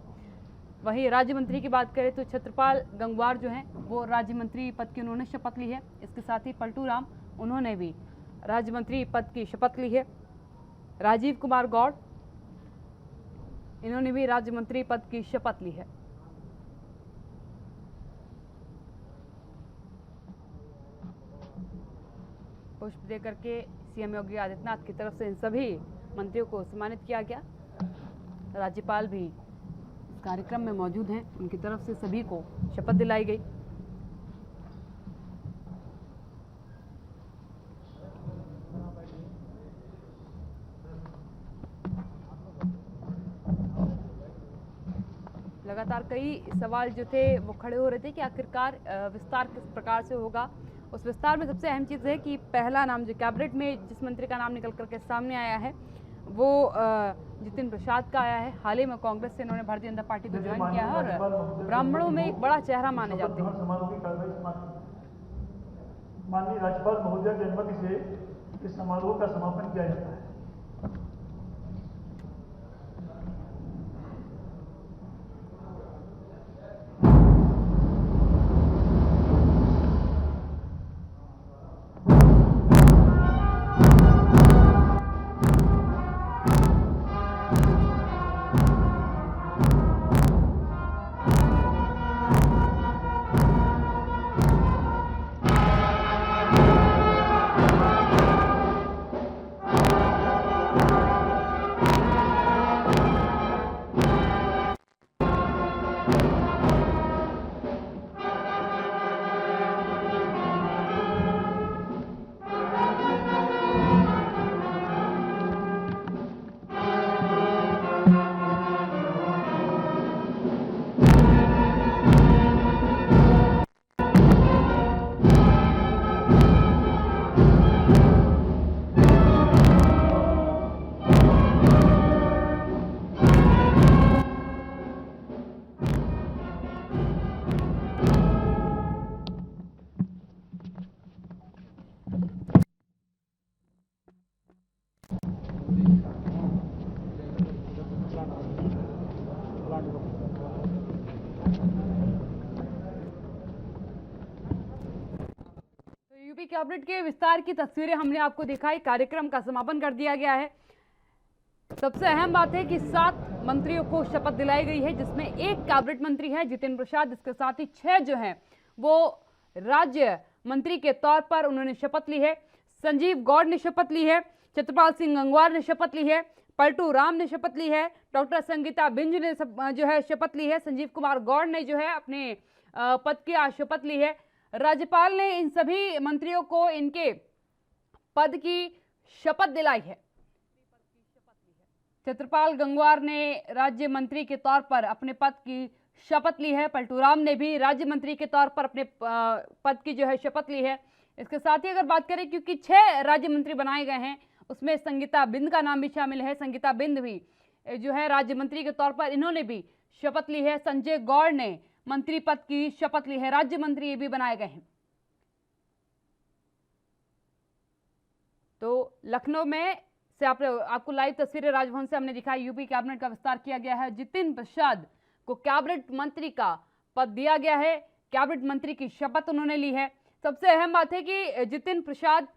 वहीं राज्य मंत्री की बात करें तो छत्रपाल गंगवार जो हैं वो राज्य मंत्री पद की उन्होंने शपथ ली है। इसके साथ ही पलटू राम, उन्होंने भी राज्य मंत्री पद की शपथ ली है। राजीव कुमार गौड़, इन्होंने भी राज्य मंत्री पद की शपथ ली है। पुष्प देकर के सीएम योगी आदित्यनाथ की तरफ से इन सभी मंत्रियों को सम्मानित किया गया। राज्यपाल भी इस कार्यक्रम में मौजूद हैं, उनकी तरफ से सभी को शपथ दिलाई गई। लगातार कई सवाल जो थे वो खड़े हो रहे थे कि आखिरकार विस्तार किस प्रकार से होगा। उस विस्तार में सबसे अहम चीज़ है कि पहला नाम जो कैबिनेट में जिस मंत्री का नाम निकल करके सामने आया है वो जितिन प्रसाद का आया है। हाल ही में कांग्रेस से इन्होंने भारतीय जनता पार्टी को ज्वाइन किया है और ब्राह्मणों में एक बड़ा चेहरा माने जाते हैं। माननीय राज्यपाल महोदया की अनुमति से इस समारोह का समापन किया जाता है। कैबिनेट के विस्तार की तस्वीरें हमने आपको दिखाई। कार्यक्रम का समापन कर दिया गया है। सबसे अहम बात है कि 7 मंत्रियों को शपथ दिलाई गई है, जिसमें एक कैबिनेट मंत्री है जितिन प्रसाद। इसके साथ ही 6 जो हैं वो राज्य मंत्री के तौर पर उन्होंने शपथ ली है। संजीव गौड़ ने शपथ ली है, छत्रपाल सिंह गंगवार ने शपथ ली है, पलटू राम ने शपथ ली है, डॉक्टर संगीता बिंज ने जो है शपथ ली है, संजीव कुमार गौड़ ने जो है अपने पद की आज शपथ ली है। राज्यपाल ने इन सभी मंत्रियों को इनके पद की शपथ दिलाई है। छत्रपाल गंगवार ने राज्य मंत्री के तौर पर अपने पद की शपथ ली है। पलटू राम ने भी राज्य मंत्री के तौर पर अपने पद की जो है शपथ ली है। इसके साथ ही अगर बात करें, क्योंकि 6 राज्य मंत्री बनाए गए हैं, उसमें संगीता बिंद का नाम भी शामिल है। संगीता बिंद भी जो है राज्य मंत्री के तौर पर इन्होंने भी शपथ ली है। संजय गौड़ ने मंत्री पद की शपथ ली है। राज्य मंत्री ये भी बनाए गए हैं। तो लखनऊ में से आपको लाइव तस्वीरें राजभवन से हमने दिखाई। यूपी कैबिनेट का विस्तार किया गया है। जितिन प्रसाद को कैबिनेट मंत्री का पद दिया गया है। कैबिनेट मंत्री की शपथ उन्होंने ली है। सबसे अहम बात है कि जितिन प्रसाद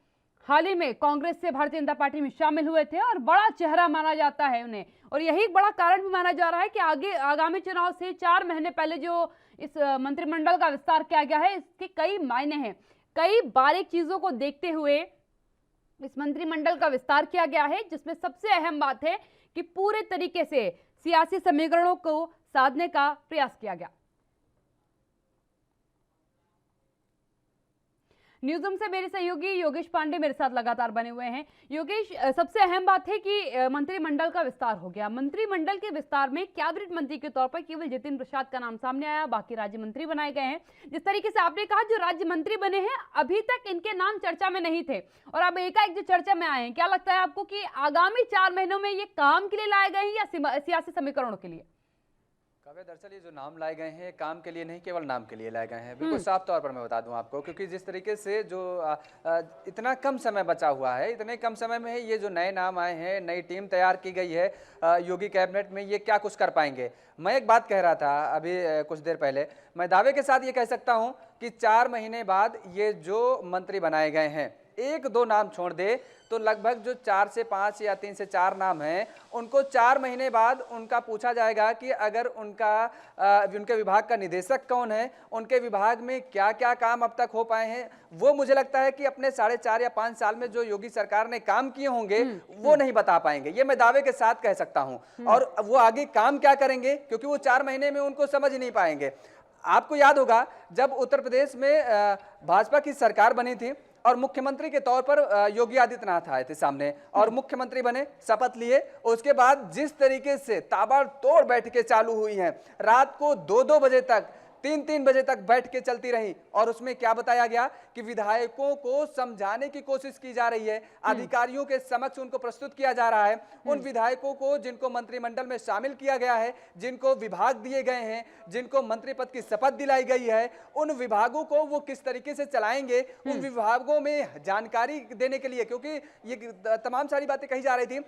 हाल ही में कांग्रेस से भारतीय जनता पार्टी में शामिल हुए थे और बड़ा चेहरा माना जाता है उन्हें, और यही एक बड़ा कारण भी माना जा रहा है कि आगामी चुनाव से 4 महीने पहले जो इस मंत्रिमंडल का विस्तार किया गया है, इसके कई मायने हैं। कई बारीक चीजों को देखते हुए इस मंत्रिमंडल का विस्तार किया गया है, जिसमें सबसे अहम बात है कि पूरे तरीके से सियासी समीकरणों को साधने का प्रयास किया गया। न्यूज़रूम से मेरे सहयोगी योगेश पांडे मेरे साथ लगातार बने हुए हैं। योगेश, सबसे अहम बात है कि मंत्रिमंडल का विस्तार हो गया। मंत्रिमंडल के विस्तार में कैबिनेट मंत्री के तौर पर केवल जितिन प्रसाद का नाम सामने आया, बाकी राज्य मंत्री बनाए गए हैं। जिस तरीके से आपने कहा, जो राज्य मंत्री बने हैं अभी तक इनके नाम चर्चा में नहीं थे और अब एकाएक जो चर्चा में आए हैं, क्या लगता है आपको कि आगामी 4 महीनों में ये काम के लिए लाए गए हैं या सियासी समीकरणों के लिए? दरअसल ये जो नाम लाए गए हैं काम के लिए नहीं, केवल नाम के लिए लाए गए हैं। बिल्कुल साफ तौर पर मैं बता दूं आपको, क्योंकि जिस तरीके से जो इतना कम समय बचा हुआ है, इतने कम समय में ये जो नए नाम आए हैं, नई टीम तैयार की गई है योगी कैबिनेट में, ये क्या कुछ कर पाएंगे। मैं एक बात कह रहा था अभी कुछ देर पहले, मैं दावे के साथ ये कह सकता हूँ कि 4 महीने बाद ये जो मंत्री बनाए गए हैं, 1-2 नाम छोड़ दे तो लगभग जो 4 से 5 या 3 से 4 नाम हैं, उनको 4 महीने बाद उनका पूछा जाएगा कि अगर उनके विभाग का निदेशक कौन है, उनके विभाग में क्या क्या काम अब तक हो पाए हैं, वो मुझे लगता है कि अपने 4.5 या 5 साल में जो योगी सरकार ने काम किए होंगे वो नहीं बता पाएंगे। ये मैं दावे के साथ कह सकता हूं। और वो आगे काम क्या करेंगे, क्योंकि वो 4 महीने में उनको समझ नहीं पाएंगे। आपको याद होगा जब उत्तर प्रदेश में भाजपा की सरकार बनी थी और मुख्यमंत्री के तौर पर योगी आदित्यनाथ आए थे सामने और मुख्यमंत्री बने, शपथ लिए। उसके बाद जिस तरीके से ताबड़तोड़ बैठकें चालू हुई हैं, रात को 2-2 बजे तक, 3-3 बजे तक बैठ के चलती रही, और उसमें क्या बताया गया कि विधायकों को समझाने की कोशिश की जा रही है, अधिकारियों के समक्ष उनको प्रस्तुत किया जा रहा है। उन विधायकों को जिनको मंत्रिमंडल में शामिल किया गया है, जिनको विभाग दिए गए हैं, जिनको मंत्री पद की शपथ दिलाई गई है, उन विभागों को वो किस तरीके से चलाएंगे, उन विभागों में जानकारी देने के लिए, क्योंकि ये तमाम सारी बातें कही जा रही थी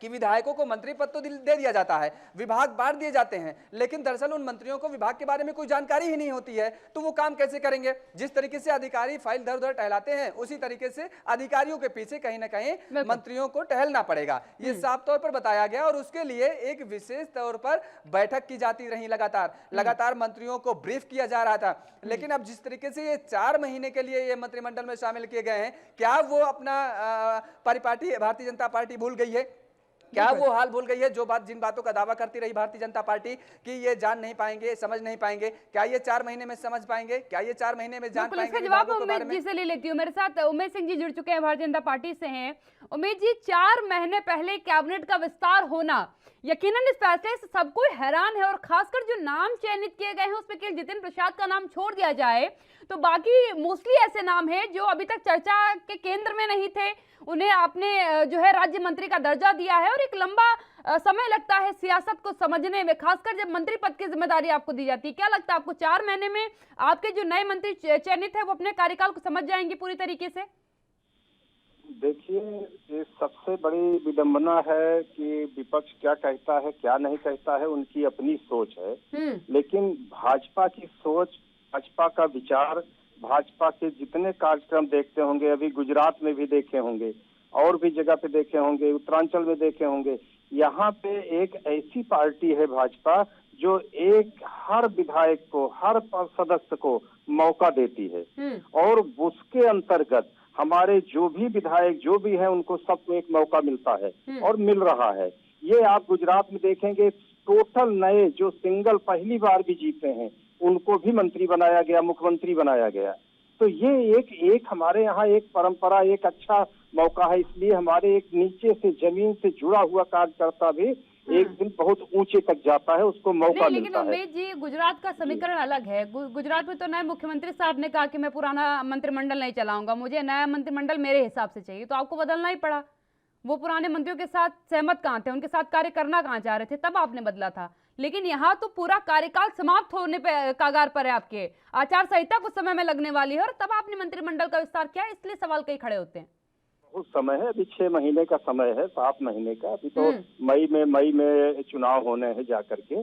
कि विधायकों को मंत्री पद तो दे दिया जाता है, विभाग बांट दिए जाते हैं, लेकिन दरअसल उन मंत्रियों को विभाग के बारे में कोई जानकारी ही नहीं होती है, तो वो काम कैसे करेंगे। जिस तरीके से अधिकारी फाइल दर उधर टहलाते हैं, उसी तरीके से अधिकारियों के पीछे कहीं ना कहीं मंत्रियों को टहलना पड़ेगा। ये साफ तौर पर बताया गया और उसके लिए एक विशेष तौर पर बैठक की जाती रही, लगातार मंत्रियों को ब्रीफ किया जा रहा था। लेकिन अब जिस तरीके से ये 4 महीने के लिए ये मंत्रिमंडल में शामिल किए गए हैं, क्या वो अपना परिपाटी भारतीय जनता पार्टी भूल गई है? क्या वो हाल भूल गई है जिन बातों का दावा करती रही भारतीय जनता पार्टी कि ये जान नहीं पाएंगे, समझ नहीं पाएंगे? क्या ये 4 महीने में समझ पाएंगे? क्या ये 4 महीने में जान पाएंगे? जवाब उमेश जी से ले लेती हूँ। मेरे साथ उमेश सिंह जी जुड़ चुके हैं, भारतीय जनता पार्टी से हैं। उमेश जी, 4 महीने पहले कैबिनेट का विस्तार होना, यकीनन इस फैसले से सब कोई हैरान है, और खासकर जो नाम चयनित किए गए हैं उसमें केवल जितिन प्रसाद का नाम छोड़ दिया जाए तो बाकी मोस्टली ऐसे नाम हैं जो अभी तक चर्चा के केंद्र में नहीं थे, उन्हें आपने जो है राज्य मंत्री का दर्जा दिया है, और एक लंबा समय लगता है सियासत को समझने में, खासकर जब मंत्री पद की जिम्मेदारी आपको दी जाती है। क्या लगता है आपको 4 महीने में आपके जो नए मंत्री चयनित है वो अपने कार्यकाल को समझ जाएंगे पूरी तरीके से? देखिए, ये सबसे बड़ी विडंबना है कि विपक्ष क्या कहता है क्या नहीं कहता है, उनकी अपनी सोच है, लेकिन भाजपा की सोच, भाजपा का विचार भाजपा के जितने कार्यक्रम देखते होंगे, अभी गुजरात में भी देखे होंगे और भी जगह पे देखे होंगे, उत्तरांचल में देखे होंगे, यहाँ पे एक ऐसी पार्टी है भाजपा जो एक हर विधायक को, हर सदस्य को मौका देती है और उसके अंतर्गत हमारे जो भी विधायक जो भी है उनको सबको एक मौका मिलता है और मिल रहा है। ये आप गुजरात में देखेंगे, टोटल नए जो सिंगल पहली बार भी जीते हैं उनको भी मंत्री बनाया गया, मुख्यमंत्री बनाया गया। तो ये एक हमारे यहाँ एक परंपरा, एक अच्छा मौका है। इसलिए हमारे एक नीचे से जमीन से जुड़ा हुआ कार्यकर्ता भी एक दिन बहुत ऊंचे तक जाता है, उसको मौका मिलता है। लेकिन उमेश जी, गुजरात का समीकरण अलग है। गुजरात में तो नए मुख्यमंत्री साहब ने कहा कि मैं पुराना मंत्रिमंडल नहीं चलाऊंगा, मुझे नया मंत्रिमंडल मेरे हिसाब से चाहिए, तो आपको बदलना ही पड़ा। वो पुराने मंत्रियों के साथ सहमत कहाँ थे, उनके साथ कार्य करना कहाँ चाह रहे थे, तब आपने बदला था। लेकिन यहाँ तो पूरा कार्यकाल समाप्त होने पे कागार पर है, आपके आचार संहिता कुछ समय में लगने वाली है और तब आपने मंत्रिमंडल का विस्तार किया, इसलिए सवाल कई खड़े होते हैं। बहुत समय है, अभी 6 महीने का समय है, 7 महीने का। अभी तो मई में चुनाव होने हैं जाकर के।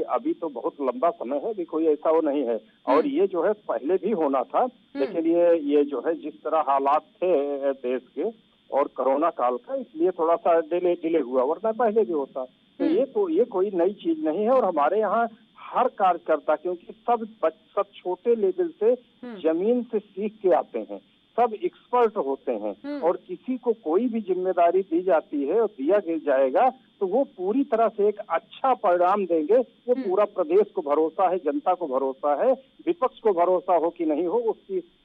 अभी तो बहुत लंबा समय है, अभी कोई ऐसा वो नहीं है। और ये जो है पहले भी होना था, लेकिन ये जो है जिस तरह हालात थे देश के और कोरोना काल का, इसलिए थोड़ा सा डिले हुआ, वरना पहले भी होता। तो ये कोई नई चीज नहीं है। और हमारे यहाँ हर कार्यकर्ता, क्योंकि सब छोटे लेवल से जमीन से सीख के आते हैं, सब एक्सपर्ट होते हैं और किसी को कोई भी जिम्मेदारी दी जाती है और दिया जाएगा तो वो पूरी तरह से एक अच्छा परिणाम देंगे। वो पूरा प्रदेश को भरोसा है, जनता को भरोसा है, विपक्ष को भरोसा हो कि नहीं हो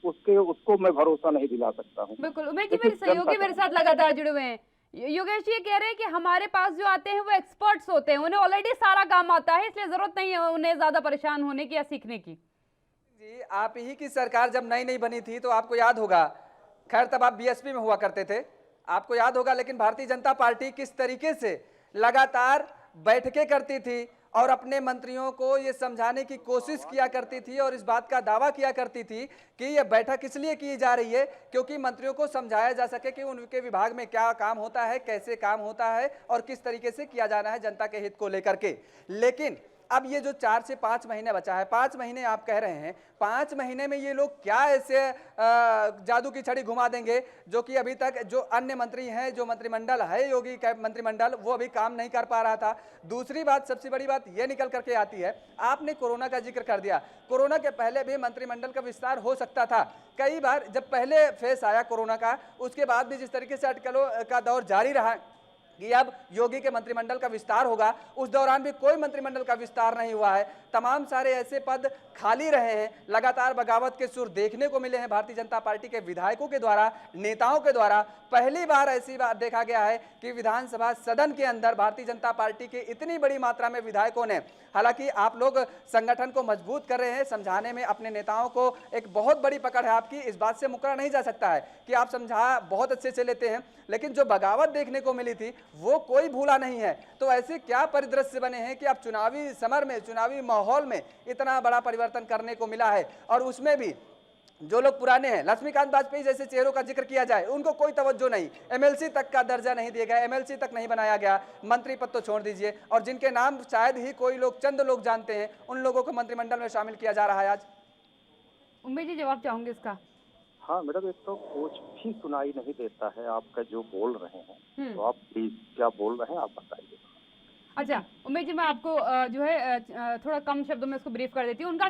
उसको मैं भरोसा नहीं दिला सकता हूँ। बिल्कुल उमेश जी, मेरे सहयोगी मेरे साथ लगातार जुड़े हुए हैं। योगेश जी कह रहे हैं कि हमारे पास जो आते हैं वो एक्सपर्ट्स होते हैं, उन्हें ऑलरेडी सारा काम आता है, इसलिए जरूरत नहीं है उन्हें ज्यादा परेशान होने की या सीखने की। जी, आप ही की सरकार जब नई बनी थी तो आपको याद होगा, खैर तब आप बीएसपी में हुआ करते थे, आपको याद होगा, लेकिन भारतीय जनता पार्टी किस तरीके से लगातार बैठकें करती थी और अपने मंत्रियों को ये समझाने की कोशिश किया करती थी और इस बात का दावा किया करती थी कि ये बैठक इसलिए की जा रही है क्योंकि मंत्रियों को समझाया जा सके कि उनके विभाग में क्या काम होता है, कैसे काम होता है और किस तरीके से किया जाना है जनता के हित को लेकर के। लेकिन अब ये जो 4 से 5 महीने बचा है, 5 महीने आप कह रहे हैं, 5 महीने में ये लोग क्या ऐसे जादू की छड़ी घुमा देंगे जो कि अभी तक जो अन्य मंत्री हैं, जो मंत्रिमंडल है योगी का मंत्रिमंडल, वो अभी काम नहीं कर पा रहा था। दूसरी बात, सबसे बड़ी बात ये निकल करके आती है, आपने कोरोना का जिक्र कर दिया, कोरोना के पहले भी मंत्रिमंडल का विस्तार हो सकता था। कई बार जब पहले फेस आया कोरोना का, उसके बाद भी जिस तरीके से अटकलों का दौर जारी रहा कि अब योगी के मंत्रिमंडल का विस्तार होगा, उस दौरान भी कोई मंत्रिमंडल का विस्तार नहीं हुआ है। तमाम सारे ऐसे पद खाली रहे हैं, लगातार बगावत के सुर देखने को मिले हैं भारतीय जनता पार्टी के विधायकों के द्वारा, नेताओं के द्वारा। पहली बार ऐसी बात देखा गया है कि विधानसभा सदन के अंदर भारतीय जनता पार्टी के इतनी बड़ी मात्रा में विधायकों ने, हालांकि आप लोग संगठन को मजबूत कर रहे हैं, समझाने में अपने नेताओं को एक बहुत बड़ी पकड़ है आपकी, इस बात से मुकरा नहीं जा सकता है कि आप समझा बहुत अच्छे से लेते हैं, लेकिन जो बगावत देखने को मिली थी वो कोई भूला नहीं है। तो ऐसे क्या परिदृश्य बने हैं कि आप चुनावी समर में, चुनावी माहौल में इतना बड़ा परिवर्तन करने को मिला है, और उसमें भी जो लोग पुराने हैं, लक्ष्मीकांत वाजपेयी जैसे चेहरों का जिक्र किया जाए, उनको कोई तवज्जो नहीं, एमएलसी तक का दर्जा नहीं दिया गया, एमएलसी तक नहीं बनाया गया, मंत्री पद तो छोड़ दीजिए, और जिनके नाम शायद ही कोई लोग, चंद लोग जानते हैं, उन लोगों को मंत्रिमंडल में शामिल किया जा रहा है आज। उमेश जी जवाब चाहूंगे इसका। हाँ मैडम, एक तो कुछ भी सुनाई नहीं देता है आपका जो बोल रहे हैं, तो आप प्लीज क्या बोल रहे हैं आप बताइए। अच्छा उमेश जी, मैं आपको जो है थोड़ा कम शब्दों में उसको ब्रीफ कर देती हूँ। उनका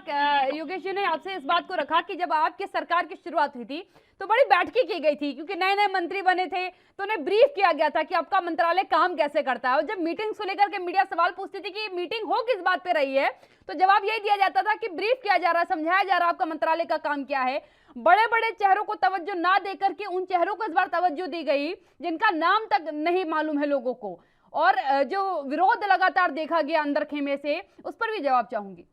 योगेश जी ने आपसे इस बात को रखा कि जब आपके सरकार की शुरुआत हुई थी तो बड़ी बैठकें की गई थी, क्योंकि नए नए मंत्री बने थे तो उन्हें ब्रीफ किया गया था कि आपका मंत्रालय काम कैसे करता है। और जब मीटिंग्स को लेकर के मीडिया सवाल पूछती थी कि मीटिंग हो किस बात पे रही है, तो जवाब यही दिया जाता था कि ब्रीफ किया जा रहा है, समझाया जा रहा है आपका मंत्रालय का काम क्या है। बड़े बड़े चेहरों को तवज्जो ना देकर के उन चेहरों को इस बार तवज्जो दी गई जिनका नाम तक नहीं मालूम है लोगों को, और जो विरोध लगातार देखा गया अंदर खेमे से, उस पर भी जवाब चाहूंगी।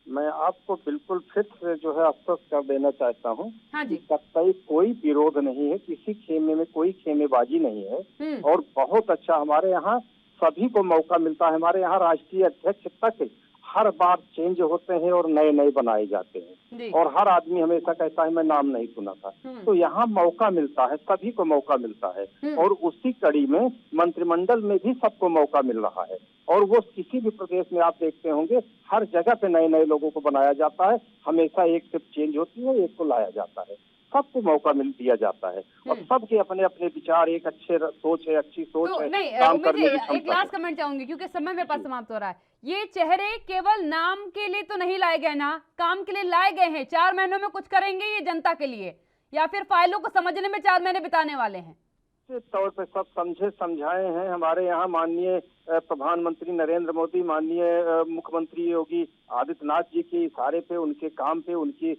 मैं आपको बिल्कुल फिर से जो है आश्वस्त कर देना चाहता हूँ। हाँ जी, कतई कोई विरोध नहीं है, किसी खेमे में कोई खेमेबाजी नहीं है, और बहुत अच्छा हमारे यहाँ सभी को मौका मिलता है। हमारे यहाँ राष्ट्रीय अध्यक्ष तक हर बार चेंज होते हैं और नए नए बनाए जाते हैं और हर आदमी हमेशा कहता है मैं नाम नहीं सुना था। तो यहाँ मौका मिलता है, सभी को मौका मिलता है और उसी कड़ी में मंत्रिमंडल में भी सबको मौका मिल रहा है। और वो किसी भी प्रदेश में आप देखते होंगे हर जगह पे नए नए लोगों को बनाया जाता है, हमेशा एक शिफ्ट चेंज होती है, एक को लाया जाता है, सबको मौका मिल दिया जाता है और सबके अपने अपने विचार, एक अच्छे सोच है, अच्छी सोच तो है। नहीं, एक लास्ट कमेंट चाहूंगी क्योंकि समय मेरे पास समाप्त हो रहा है। ये चेहरे केवल नाम के लिए तो नहीं लाए गए ना, काम के लिए लाए गए हैं। 4 महीनों में कुछ करेंगे ये जनता के लिए या फिर फाइलों को समझने में 4 महीने बिताने वाले हैं? तौर पे सब समझे समझाए हैं। हमारे यहाँ माननीय प्रधानमंत्री नरेंद्र मोदी, माननीय मुख्यमंत्री योगी आदित्यनाथ जी के इशारे पे, उनके काम पे, उनकी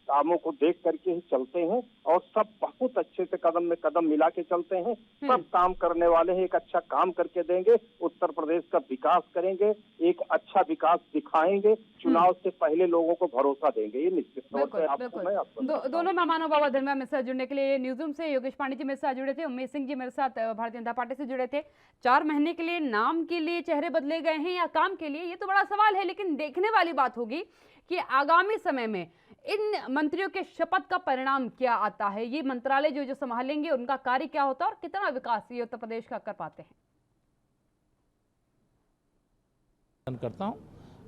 कामों को देख करके ही चलते हैं और सब बहुत अच्छे से कदम में कदम मिला के चलते हैं। सब काम करने वाले हैं, एक अच्छा काम करके देंगे, उत्तर प्रदेश का विकास करेंगे, एक अच्छा विकास दिखाएंगे, चुनाव से पहले लोगों को भरोसा देंगे, ये निश्चित तौर पर आपको दोनों मेहमानों बहुत धन्यवाद मेरे साथ जुड़ने के लिए। न्यूज रूम से योगेश पांडे जी मेरे साथ जुड़े थे, उमेश सिंह जी मेरे साथ भारतीय जनता पार्टी से जुड़े थे। 4 महीने के लिए नाम के लिए चेहरे बदले गए हैं या काम के लिए, ये तो बड़ा सवाल है। लेकिन देखने वाली बात होगी कि आगामी समय में इन मंत्रियों के शपथ का परिणाम क्या आता है, ये मंत्रालय जो संभालेंगे उनका कार्य क्या होता है और कितना विकास ये उत्तर प्रदेश का कर पाते हैं। करता हूं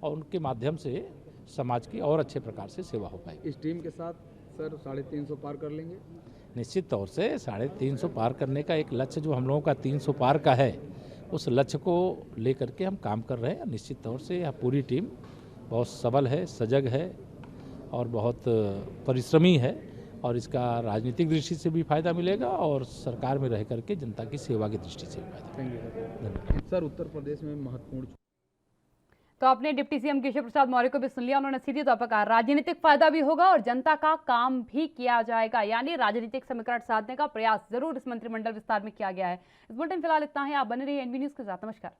और उनके माध्यम से समाज की और अच्छे प्रकार से सेवा हो पाएगी। इस टीम के साथ सर 350 पार कर लेंगे? निश्चित तौर से 350 पार करने का एक लक्ष्य जो हम लोगों का 300 पार का है, उस लक्ष्य को लेकर के हम काम कर रहे हैं। निश्चित तौर से यह पूरी टीम बहुत सबल है, सजग है और बहुत परिश्रमी है और इसका राजनीतिक दृष्टि से भी फायदा मिलेगा और सरकार में रह करके जनता की सेवा की दृष्टि से भी फायदा मिलेगा। सर उत्तर प्रदेश में महत्वपूर्ण, तो आपने डिप्टी सीएम केशव प्रसाद मौर्य को भी सुन लिया। उन्होंने सीधे तौर पर कहा राजनीतिक फायदा भी होगा और जनता का काम भी किया जाएगा, यानी राजनीतिक समीकरण साधने का प्रयास जरूर इस मंत्रिमंडल विस्तार में किया गया है। इस बुलेटिन फिलहाल इतना ही। आप बने रहिए एनबी न्यूज के साथ। नमस्कार।